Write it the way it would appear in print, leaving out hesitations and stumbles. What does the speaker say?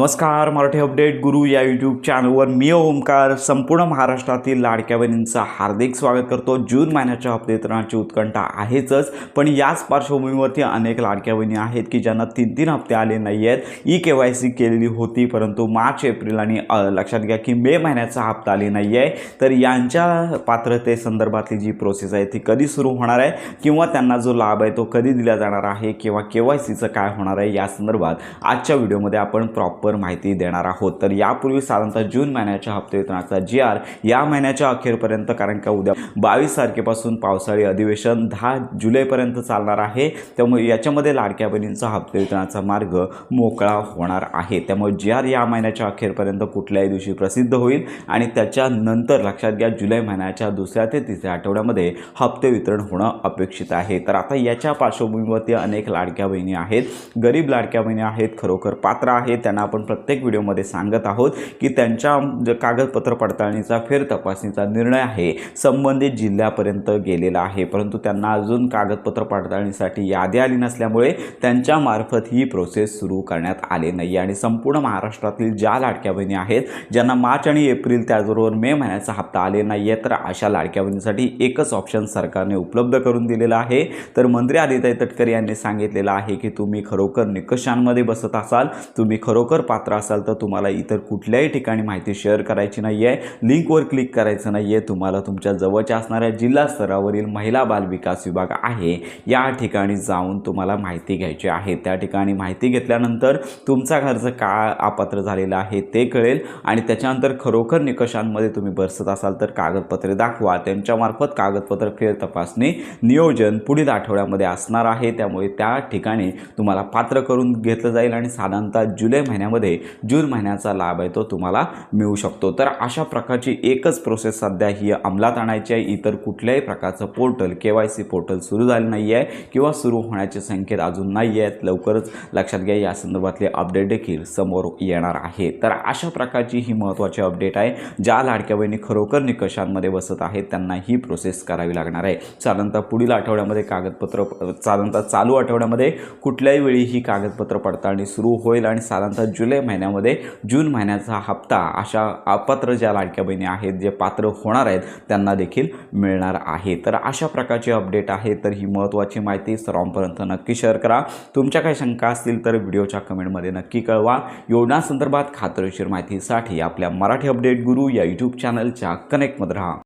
नमस्कार, मराठी अपडेट गुरु या यूट्यूब चॅनलवर मी ओमकार संपूर्ण महाराष्ट्रातील लाडक्या बहिणींचं हार्दिक स्वागत करतो। जून महिन्याच्या हप्ते वितरणाची उत्कंठा आहेच, पण याच पार्श्वभूमीवरती अनेक लाडक्या बहिणी आहेत की ज्यांना 3 हप्ते आले नाही आहेत। ई-KYC केलेली होती, परंतु मार्च एप्रिल आणि लक्षात घ्या की मे महिन्याचा हप्ता आले नाही आहे। तर यांच्या पात्रतेसंदर्भातली जी प्रोसेस आहे ती कधी सुरू होणार आहे किंवा त्यांना जो लाभ आहे तो कधी दिला जाणार आहे किंवा KYCचं काय होणार आहे या संदर्भात आजच्या व्हिडिओमध्ये आपण प्रॉपर माहिती देणार आहोत। तर यापूर्वी साधारणतः जून महिन्याच्या हप्ते वितरणाचा GR या महिन्याच्या अखेरपर्यंत, कारण का उद्या 22 तारखेपासून पावसाळी अधिवेशन 10 जुलैपर्यंत चालणार आहे, त्यामुळे याच्यामध्ये लाडक्या बहिणींचा हप्ते वितरणाचा मार्ग मोकळा होणार आहे। त्यामुळे GR या महिन्याच्या अखेरपर्यंत कुठल्याही दिवशी प्रसिद्ध होईल आणि त्याच्यानंतर लक्षात घ्या जुलै महिन्याच्या 2ऱ्या ते 3ऱ्या आठवड्यामध्ये हप्ते वितरण होणं अपेक्षित आहे। तर आता याच्या पार्श्वभूमीवरती अनेक लाडक्या बहिणी आहेत, गरीब लाडक्या बहिणी आहेत, खरोखर पात्र आहेत, त्यांना आपण प्रत्येक व्हिडिओमध्ये सांगत आहोत की त्यांच्या कागदपत्र पडताळणीचा फेर तपासणीचा निर्णय आहे संबंधित जिल्ह्यापर्यंत गेलेला आहे, परंतु त्यांना अजून कागदपत्र पडताळणीसाठी यादी आली नसल्यामुळे त्यांच्या मार्फत ही प्रोसेस सुरू करण्यात आली नाही। आणि संपूर्ण महाराष्ट्रातील ज्या लाडक्या बहिणी आहेत ज्यांना मार्च आणि एप्रिल त्याचबरोबर मे महिन्याचा हप्ता आले नाही आहे, तर अशा लाडक्या बहिणींसाठी एकच ऑप्शन सरकारने उपलब्ध करून दिलेला आहे। तर मंत्री आदित्य तटकरे यांनी सांगितलेलं आहे की तुम्ही खरोखर निकषांमध्ये बसत असाल, तुम्ही खरोखर पात्र असाल तर तुम्हाला इतर कुठल्याही ठिकाणी माहिती शेअर करायची नाही आहे, लिंकवर क्लिक करायचं नाही आहे, तुम्हाला तुमच्या जवळच्या असणाऱ्या जिल्हा स्तरावरील महिला बाल विकास विभाग आहे या ठिकाणी जाऊन तुम्हाला माहिती घ्यायची आहे। त्या ठिकाणी माहिती घेतल्यानंतर तुमचा खर्च काय अपात्र झालेला आहे ते कळेल आणि त्याच्यानंतर खरोखर निकषांमध्ये तुम्ही बसत असाल तर कागदपत्रे दाखवा, त्यांच्यामार्फत कागदपत्र फेर तपासणी नियोजन पुढील आठवड्यामध्ये असणार आहे। त्यामुळे त्या ठिकाणी तुम्हाला पात्र करून घेतलं जाईल आणि साधारणतः जुलै महिन्यामध्ये जून महिन्याचा लाभ आहे तो तुम्हाला मिळू शकतो। तर अशा प्रकारची एकच प्रोसेस सध्या ही अंमलात आणायची आहे। इतर कुठल्याही प्रकारचं पोर्टल KYC पोर्टल सुरू झालं नाही आहे किंवा सुरू होण्याचे संकेत अजून नाही आहेत। लवकरच लक्षात घ्या या संदर्भातले अपडेट देखील समोर येणार आहे। तर अशा प्रकारची ही महत्त्वाची अपडेट आहे। ज्या लाडक्या बहिणी खरोखर निकषांमध्ये बसत आहेत त्यांना ही प्रोसेस करावी लागणार आहे। साधारणतः पुढील आठवड्यामध्ये कागदपत्र साधारणतः चालू आठवड्यामध्ये कुठल्याही वेळी ही कागदपत्र पडताळणी सुरू होईल आणि साधारणतः जुलै महिन्यामध्ये जून महिन्याचा हप्ता अशा अपात्र ज्या लाडक्या बहिणी आहेत जे पात्र होणार आहेत त्यांना देखील मिळणार आहे। तर अशा प्रकारची अपडेट आहे। तर ही महत्त्वाची माहिती सर्वांपर्यंत नक्की शेअर करा। तुमच्या काही शंका असतील तर व्हिडिओच्या कमेंटमध्ये नक्की कळवा। योजनासंदर्भात खात्रीशीर माहितीसाठी आपल्या मराठी अपडेट गुरु या यूट्यूब चॅनलच्या कनेक्टमध्ये राहा।